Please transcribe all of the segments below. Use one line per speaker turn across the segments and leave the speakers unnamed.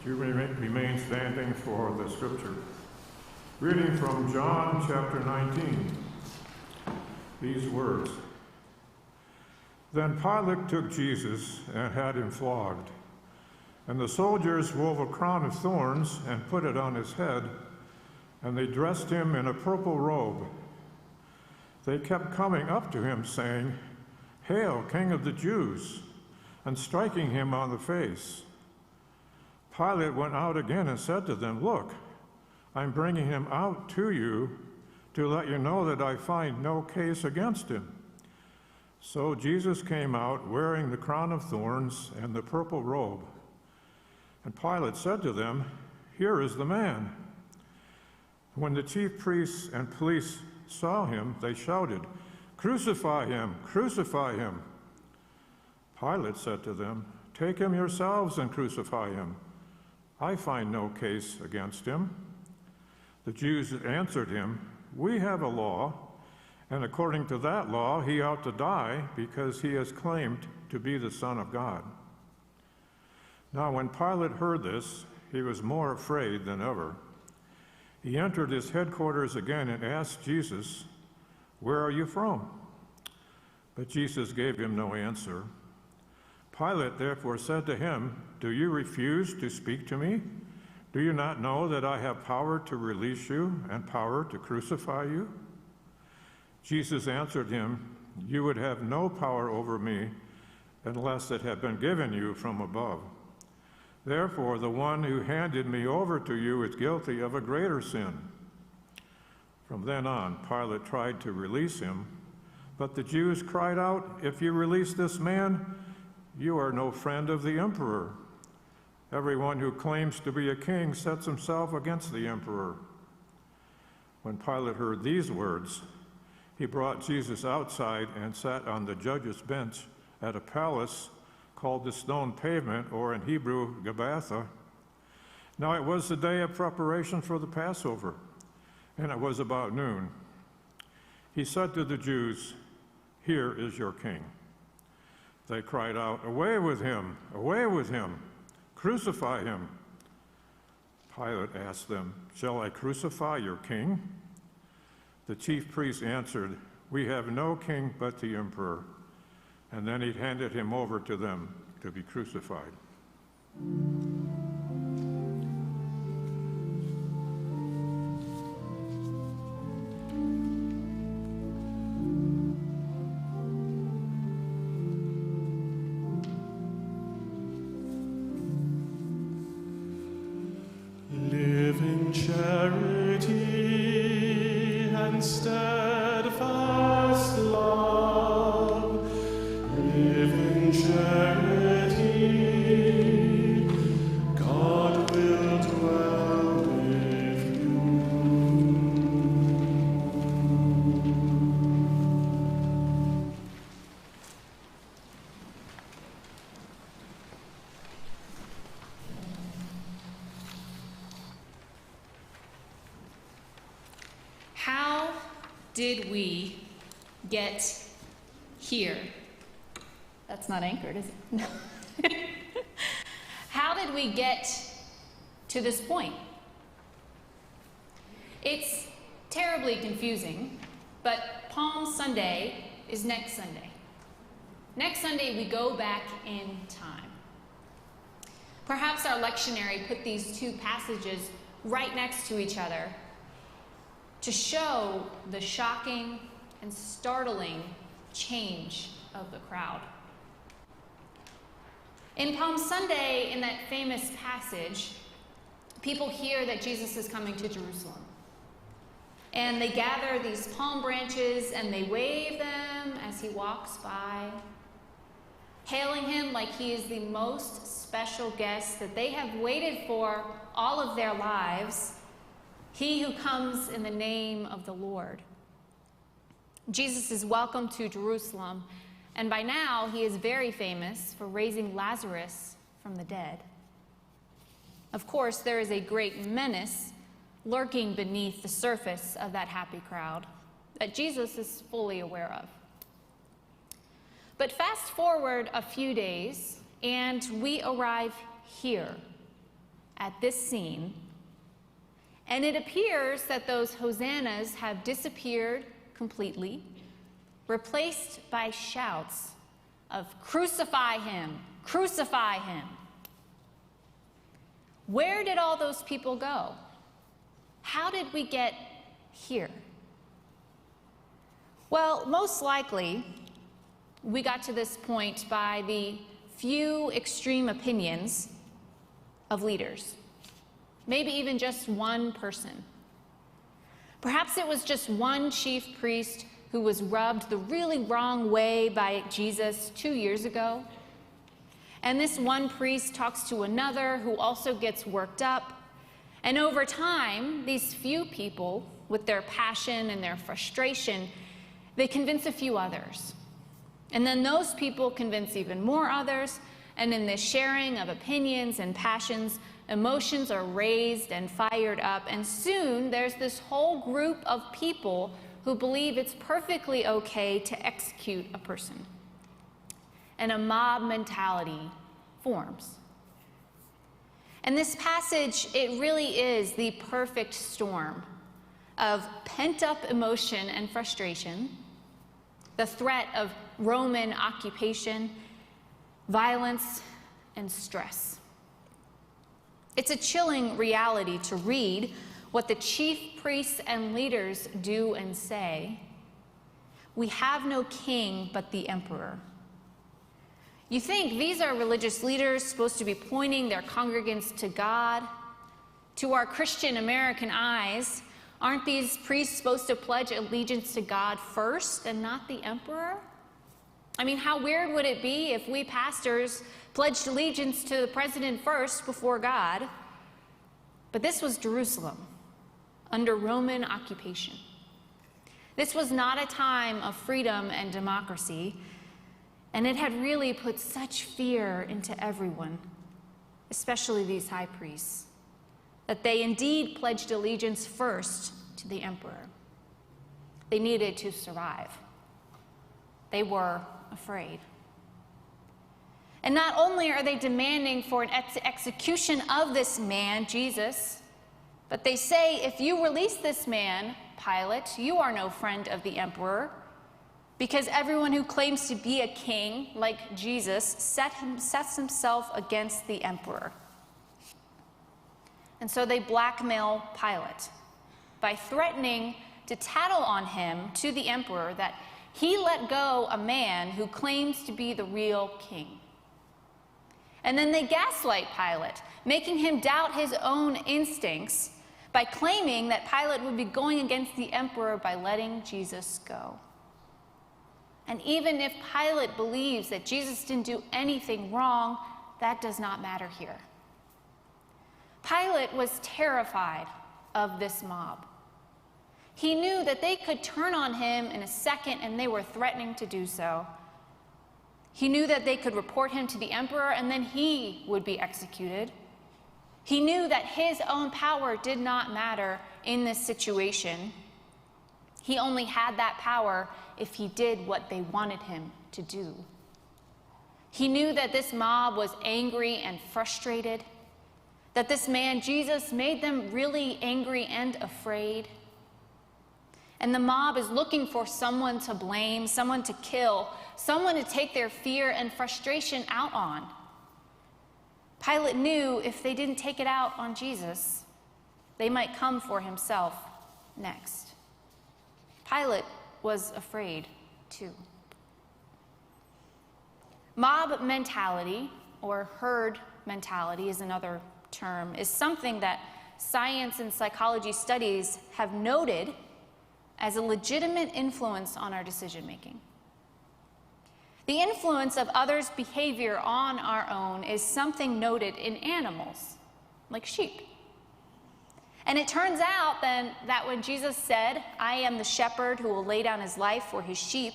You remain standing for the scripture. Reading from John chapter 19. These words. Then Pilate took Jesus and had him flogged. And the soldiers wove a crown of thorns and put it on his head, and they dressed him in a purple robe. They kept coming up to him, saying, "Hail, King of the Jews," and striking him on the face. Pilate went out again and said to them, "Look, I'm bringing him out to you to let you know that I find no case against him." So Jesus came out wearing the crown of thorns and the purple robe. And Pilate said to them, "Here is the man." When the chief priests and police saw him, they shouted, "Crucify him! Crucify him!" Pilate said to them, "Take him yourselves and crucify him. I find no case against him." The Jews answered him, "We have a law, and according to that law he ought to die because he has claimed to be the Son of God." Now when Pilate heard this, he was more afraid than ever. He entered his headquarters again and asked Jesus, "Where are you from?" But Jesus gave him no answer. Pilate therefore said to him, "Do you refuse to speak to me? Do you not know that I have power to release you and power to crucify you?" Jesus answered him, "You would have no power over me unless it had been given you from above. Therefore, the one who handed me over to you is guilty of a greater sin." From then on, Pilate tried to release him, but the Jews cried out, "If you release this man, you are no friend of the emperor. Everyone who claims to be a king sets himself against the emperor." When Pilate heard these words, he brought Jesus outside and sat on the judge's bench at a palace called the Stone Pavement, or in Hebrew, Gabbatha. Now it was the day of preparation for the Passover, and it was about noon. He said to the Jews, "Here is your king." They cried out, "Away with him! Away with him! Crucify him!" Pilate asked them, "Shall I crucify your king?" The chief priests answered, "We have no king but the emperor." And then he handed him over to them to be crucified.
Live in charity and steadfast love. Live in charity. God will dwell with you.
How did we get here? That's not anchored, is it? No. How did we get to this point? It's terribly confusing, but Palm Sunday is next Sunday. Next Sunday, we go back in time. Perhaps our lectionary put these two passages right next to each other to show the shocking and startling change of the crowd. In Palm Sunday, in that famous passage, people hear that Jesus is coming to Jerusalem. And they gather these palm branches and they wave them as he walks by, hailing him like he is the most special guest that they have waited for all of their lives, he who comes in the name of the Lord. Jesus is welcomed to Jerusalem, and by now he is very famous for raising Lazarus from the dead. Of course, there is a great menace lurking beneath the surface of that happy crowd that Jesus is fully aware of. But fast forward a few days, and we arrive here at this scene, and it appears that those hosannas have disappeared completely, replaced by shouts of "Crucify him! Crucify him!" Where did all those people go? How did we get here? Well, most likely, we got to this point by the few extreme opinions of leaders. Maybe even just one person. Perhaps it was just one chief priest who was rubbed the really wrong way by Jesus 2 years ago. And this one priest talks to another who also gets worked up. And over time, these few people, with their passion and their frustration, they convince a few others. And then those people convince even more others. And in this sharing of opinions and passions, emotions are raised and fired up. And soon there's this whole group of people who believe it's perfectly okay to execute a person. And a mob mentality forms. And this passage, it really is the perfect storm of pent-up emotion and frustration, the threat of Roman occupation, violence, and stress. It's a chilling reality to read what the chief priests and leaders do and say. We have no king but the emperor. You think these are religious leaders supposed to be pointing their congregants to God? To our Christian American eyes, aren't these priests supposed to pledge allegiance to God first and not the emperor? I mean, how weird would it be if we pastors pledged allegiance to the president first before God? But this was Jerusalem, under Roman occupation. This was not a time of freedom and democracy, and it had really put such fear into everyone, especially these high priests, that they indeed pledged allegiance first to the emperor. They needed to survive. They were afraid. And not only are they demanding for an execution of this man, Jesus, but they say, if you release this man, Pilate, you are no friend of the emperor, because everyone who claims to be a king, like Jesus, sets himself against the emperor. And so they blackmail Pilate by threatening to tattle on him to the emperor that he let go a man who claims to be the real king. And then they gaslight Pilate, making him doubt his own instincts by claiming that Pilate would be going against the emperor by letting Jesus go. And even if Pilate believes that Jesus didn't do anything wrong, that does not matter here. Pilate was terrified of this mob. He knew that they could turn on him in a second, and they were threatening to do so. He knew that they could report him to the emperor, and then he would be executed. He knew that his own power did not matter in this situation. He only had that power if he did what they wanted him to do. He knew that this mob was angry and frustrated, that this man, Jesus, made them really angry and afraid. And the mob is looking for someone to blame, someone to kill, someone to take their fear and frustration out on. Pilate knew if they didn't take it out on Jesus, they might come for himself next. Pilate was afraid too. Mob mentality, or herd mentality is another term, is something that science and psychology studies have noted as a legitimate influence on our decision-making. The influence of others' behavior on our own is something noted in animals, like sheep. And it turns out then that when Jesus said, "I am the shepherd who will lay down his life for his sheep,"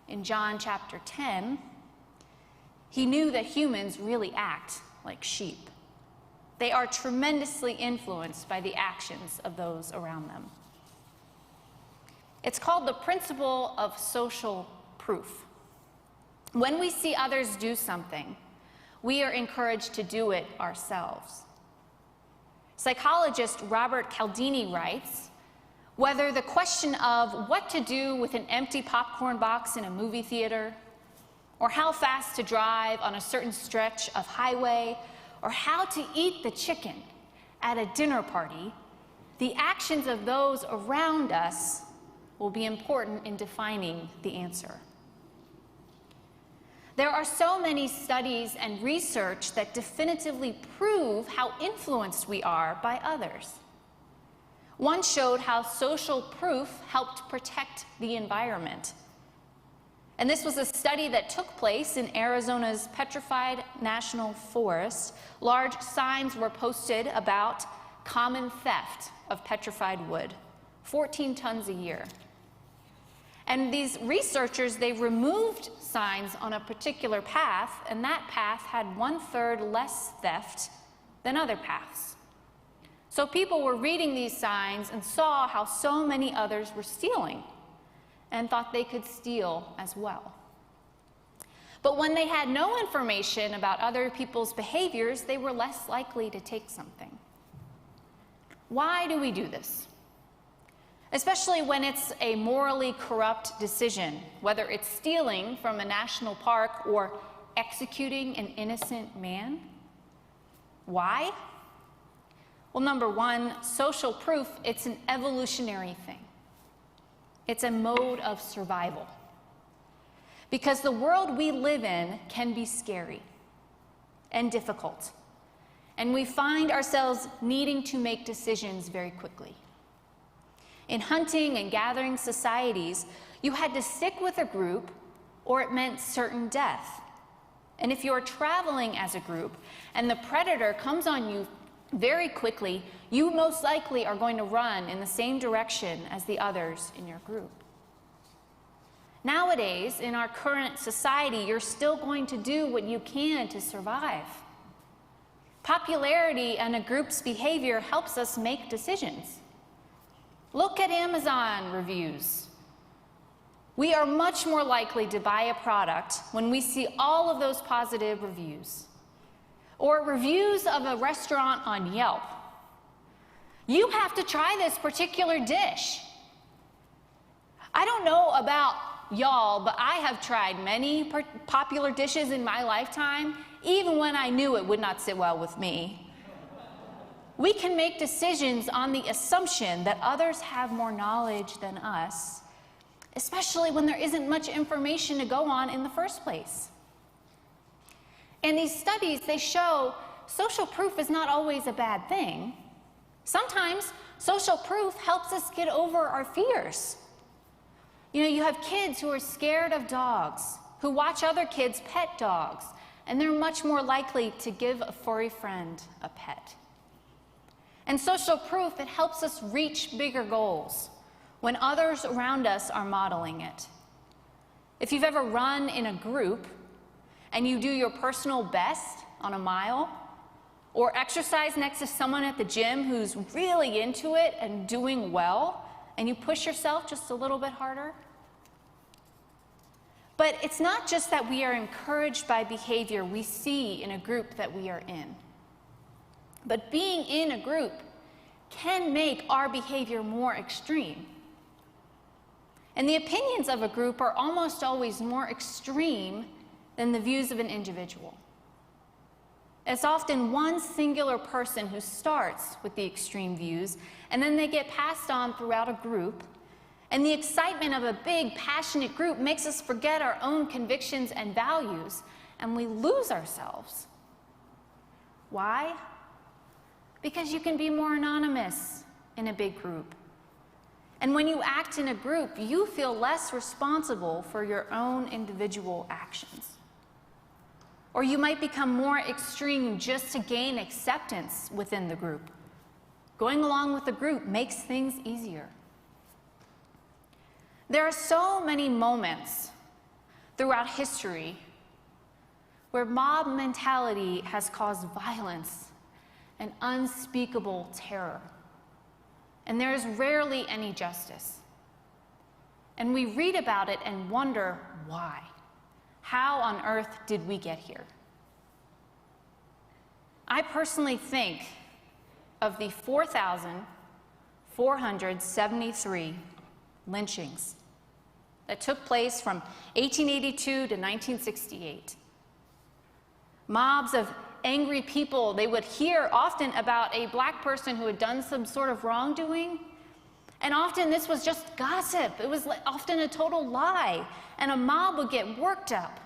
in John chapter 10, he knew that humans really act like sheep. They are tremendously influenced by the actions of those around them. It's called the principle of social proof. When we see others do something, we are encouraged to do it ourselves. Psychologist Robert Cialdini writes, whether the question of what to do with an empty popcorn box in a movie theater, or how fast to drive on a certain stretch of highway, or how to eat the chicken at a dinner party, the actions of those around us will be important in defining the answer. There are so many studies and research that definitively prove how influenced we are by others. One showed how social proof helped protect the environment. And this was a study that took place in Arizona's Petrified National Forest. Large signs were posted about common theft of petrified wood, 14 tons a year. And these researchers, they removed signs on a particular path, and that path had 1/3 less theft than other paths. So people were reading these signs and saw how so many others were stealing and thought they could steal as well. But when they had no information about other people's behaviors, they were less likely to take something. Why do we do this? Especially when it's a morally corrupt decision, whether it's stealing from a national park or executing an innocent man. Why? Well, number one, social proof, it's an evolutionary thing. It's a mode of survival. Because the world we live in can be scary and difficult, and we find ourselves needing to make decisions very quickly. In hunting and gathering societies, you had to stick with a group or it meant certain death. And if you're traveling as a group and the predator comes on you very quickly, you most likely are going to run in the same direction as the others in your group. Nowadays, in our current society, you're still going to do what you can to survive. Popularity and a group's behavior helps us make decisions. Look at Amazon reviews. We are much more likely to buy a product when we see all of those positive reviews. Or reviews of a restaurant on Yelp. You have to try this particular dish. I don't know about y'all, but I have tried many popular dishes in my lifetime, even when I knew it would not sit well with me. We can make decisions on the assumption that others have more knowledge than us, especially when there isn't much information to go on in the first place. And these studies, they show social proof is not always a bad thing. Sometimes social proof helps us get over our fears. You know, you have kids who are scared of dogs, who watch other kids pet dogs, and they're much more likely to give a furry friend a pet. And social proof, it helps us reach bigger goals when others around us are modeling it. If you've ever run in a group and you do your personal best on a mile, or exercise next to someone at the gym who's really into it and doing well, and you push yourself just a little bit harder. But it's not just that we are encouraged by behavior we see in a group that we are in. But being in a group can make our behavior more extreme. And the opinions of a group are almost always more extreme than the views of an individual. It's often one singular person who starts with the extreme views, and then they get passed on throughout a group. And the excitement of a big, passionate group makes us forget our own convictions and values, and we lose ourselves. Why? Because you can be more anonymous in a big group. And when you act in a group, you feel less responsible for your own individual actions. Or you might become more extreme just to gain acceptance within the group. Going along with the group makes things easier. There are so many moments throughout history where mob mentality has caused violence and unspeakable terror. And there is rarely any justice. And we read about it and wonder why. How on earth did we get here? I personally think of the 4,473 lynchings that took place from 1882 to 1968. Mobs of angry people, they would hear often about a black person who had done some sort of wrongdoing, and often this was just gossip. It was often a total lie, and a mob would get worked up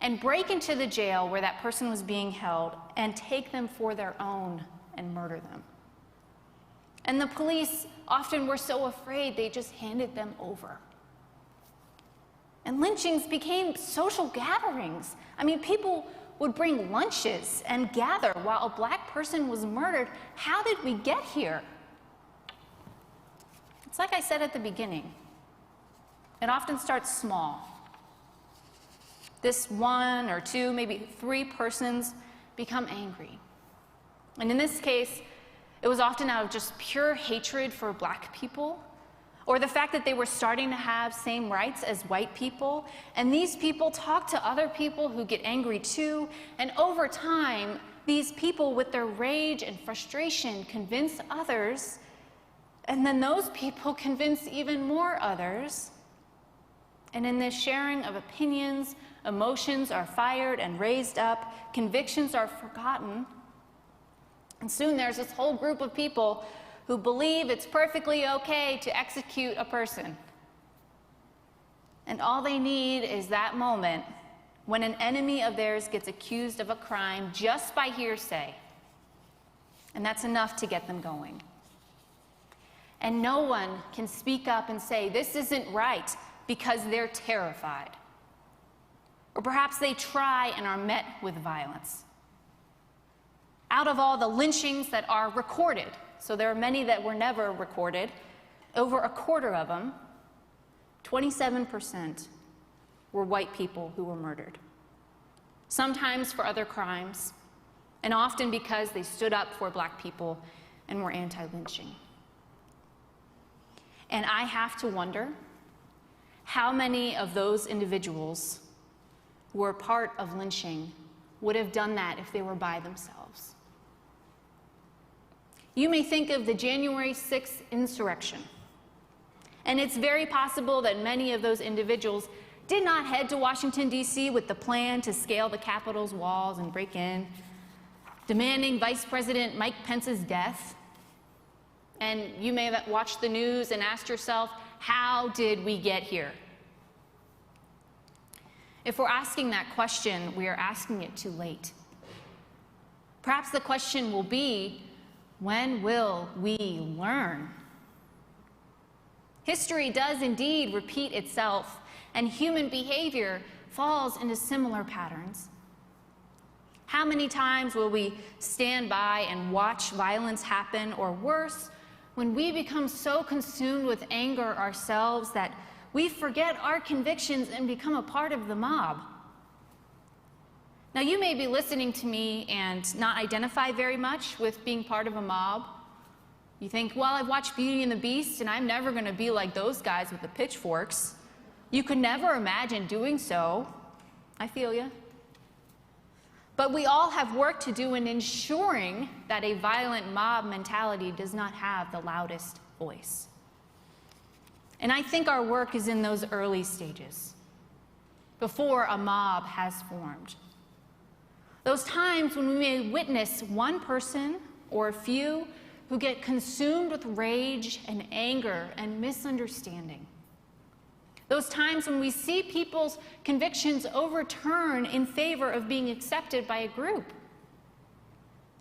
and break into the jail where that person was being held and take them for their own and murder them. And the police often were so afraid they just handed them over. And lynchings became social gatherings. I mean, people would bring lunches and gather while a black person was murdered. How did we get here? It's like I said at the beginning. It often starts small. This one or two, maybe three persons become angry. And in this case, it was often out of just pure hatred for black people, or the fact that they were starting to have same rights as white people. And these people talk to other people who get angry too. And over time, these people with their rage and frustration convince others. And then those people convince even more others. And in this sharing of opinions, emotions are fired and raised up, convictions are forgotten. And soon there's this whole group of people who believe it's perfectly okay to execute a person. And all they need is that moment when an enemy of theirs gets accused of a crime just by hearsay. And that's enough to get them going. And no one can speak up and say, this isn't right, because they're terrified. Or perhaps they try and are met with violence. Out of all the lynchings that are recorded, so there are many that were never recorded, over a quarter of them, 27%, were white people who were murdered. Sometimes for other crimes, and often because they stood up for black people and were anti-lynching. And I have to wonder how many of those individuals who were part of lynching would have done that if they were by themselves. You may think of the January 6th insurrection, and it's very possible that many of those individuals did not head to Washington, D.C. with the plan to scale the Capitol's walls and break in, demanding Vice President Mike Pence's death. And you may have watched the news and asked yourself, how did we get here? If we're asking that question, we are asking it too late. Perhaps the question will be, when will we learn? History does indeed repeat itself, and human behavior falls into similar patterns. How many times will we stand by and watch violence happen, or worse, when we become so consumed with anger ourselves that we forget our convictions and become a part of the mob? Now, you may be listening to me and not identify very much with being part of a mob. You think, well, I've watched Beauty and the Beast, and I'm never going to be like those guys with the pitchforks. You could never imagine doing so. I feel you. But we all have work to do in ensuring that a violent mob mentality does not have the loudest voice. And I think our work is in those early stages, before a mob has formed. Those times when we may witness one person or a few who get consumed with rage and anger and misunderstanding. Those times when we see people's convictions overturn in favor of being accepted by a group.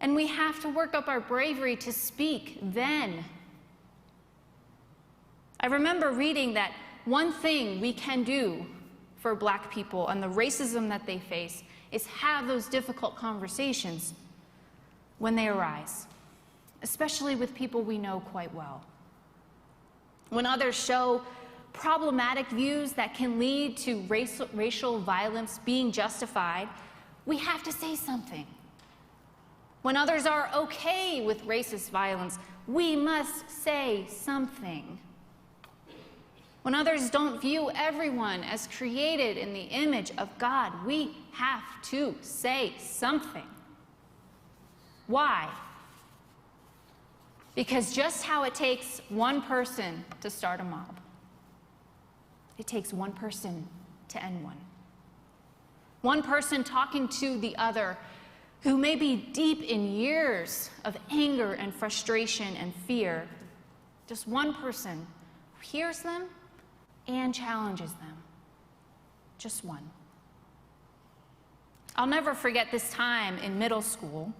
And we have to work up our bravery to speak then. I remember reading that one thing we can do for black people and the racism that they face is have those difficult conversations when they arise, especially with people we know quite well. When others show problematic views that can lead to racial violence being justified, we have to say something. When others are okay with racist violence, we must say something. When others don't view everyone as created in the image of God, we have to say something. Why? Because just how it takes one person to start a mob, it takes one person to end one. One person talking to the other who may be deep in years of anger and frustration and fear. Just one person who hears them and challenges them. Just one. I'll never forget this time in middle school.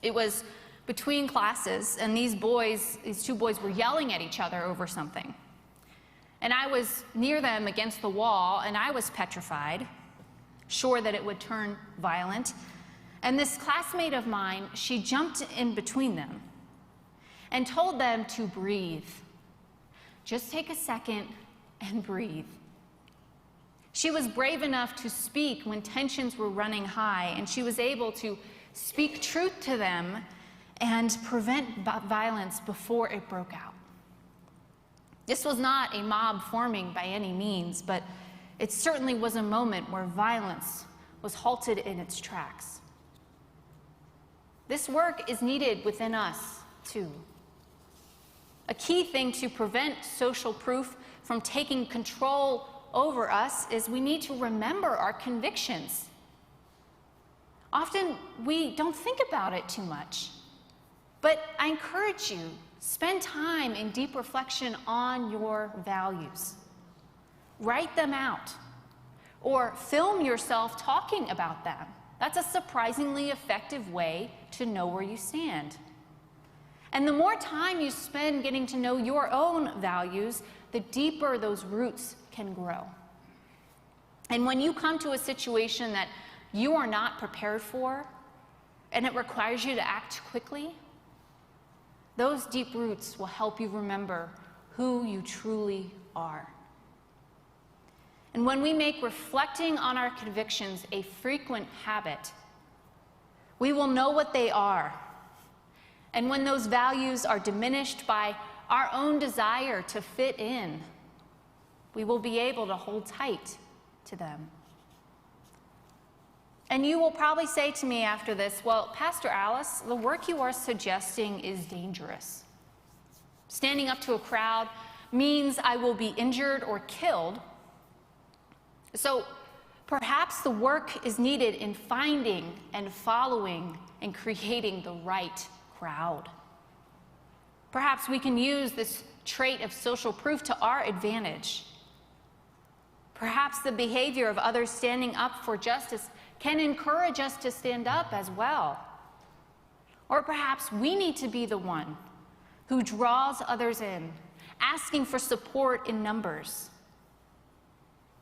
It was between classes, and these two boys were yelling at each other over something. And I was near them against the wall, and I was petrified, sure that it would turn violent. And this classmate of mine, she jumped in between them and told them to breathe. Just take a second and breathe. She was brave enough to speak when tensions were running high, and she was able to speak truth to them and prevent violence before it broke out. This was not a mob forming by any means, but it certainly was a moment where violence was halted in its tracks. This work is needed within us, too. A key thing to prevent social proof from taking control over us is we need to remember our convictions. Often we don't think about it too much, but I encourage you, spend time in deep reflection on your values. Write them out, or film yourself talking about them. That's a surprisingly effective way to know where you stand. And the more time you spend getting to know your own values, the deeper those roots can grow. And when you come to a situation that you are not prepared for, and it requires you to act quickly, those deep roots will help you remember who you truly are. And when we make reflecting on our convictions a frequent habit, we will know what they are. And when those values are diminished by our own desire to fit in, we will be able to hold tight to them. And you will probably say to me after this, well, Pastor Alice, the work you are suggesting is dangerous. Standing up to a crowd means I will be injured or killed. So perhaps the work is needed in finding and following and creating the right crowd. Perhaps we can use this trait of social proof to our advantage. Perhaps the behavior of others standing up for justice can encourage us to stand up as well. Or perhaps we need to be the one who draws others in, asking for support in numbers.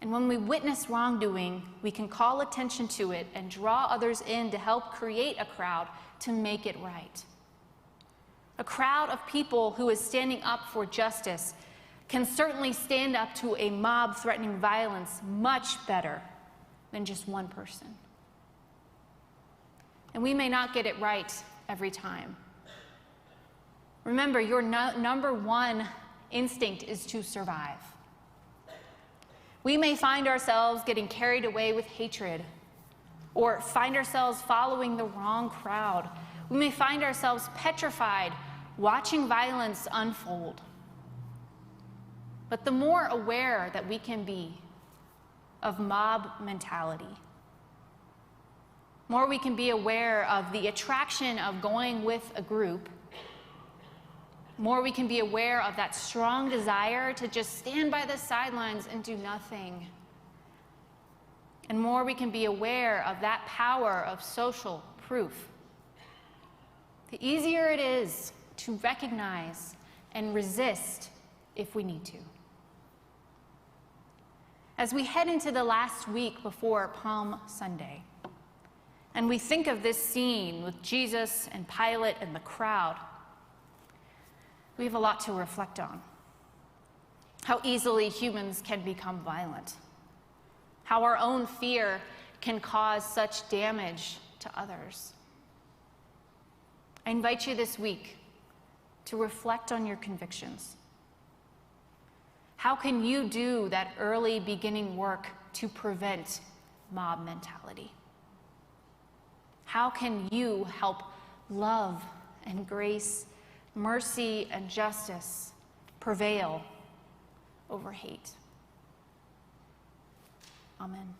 And when we witness wrongdoing, we can call attention to it and draw others in to help create a crowd to make it right. A crowd of people who is standing up for justice can certainly stand up to a mob threatening violence much better than just one person. And we may not get it right every time. Remember, your number one instinct is to survive. We may find ourselves getting carried away with hatred, or find ourselves following the wrong crowd. We may find ourselves petrified, watching violence unfold. But the more aware that we can be of mob mentality, more we can be aware of the attraction of going with a group, more we can be aware of that strong desire to just stand by the sidelines and do nothing. And more we can be aware of that power of social proof. The easier it is to recognize and resist if we need to. As we head into the last week before Palm Sunday, and we think of this scene with Jesus and Pilate and the crowd, we have a lot to reflect on. How easily humans can become violent. How our own fear can cause such damage to others. I invite you this week to reflect on your convictions. How can you do that early beginning work to prevent mob mentality? How can you help love and grace mercy and justice prevail over hate. Amen.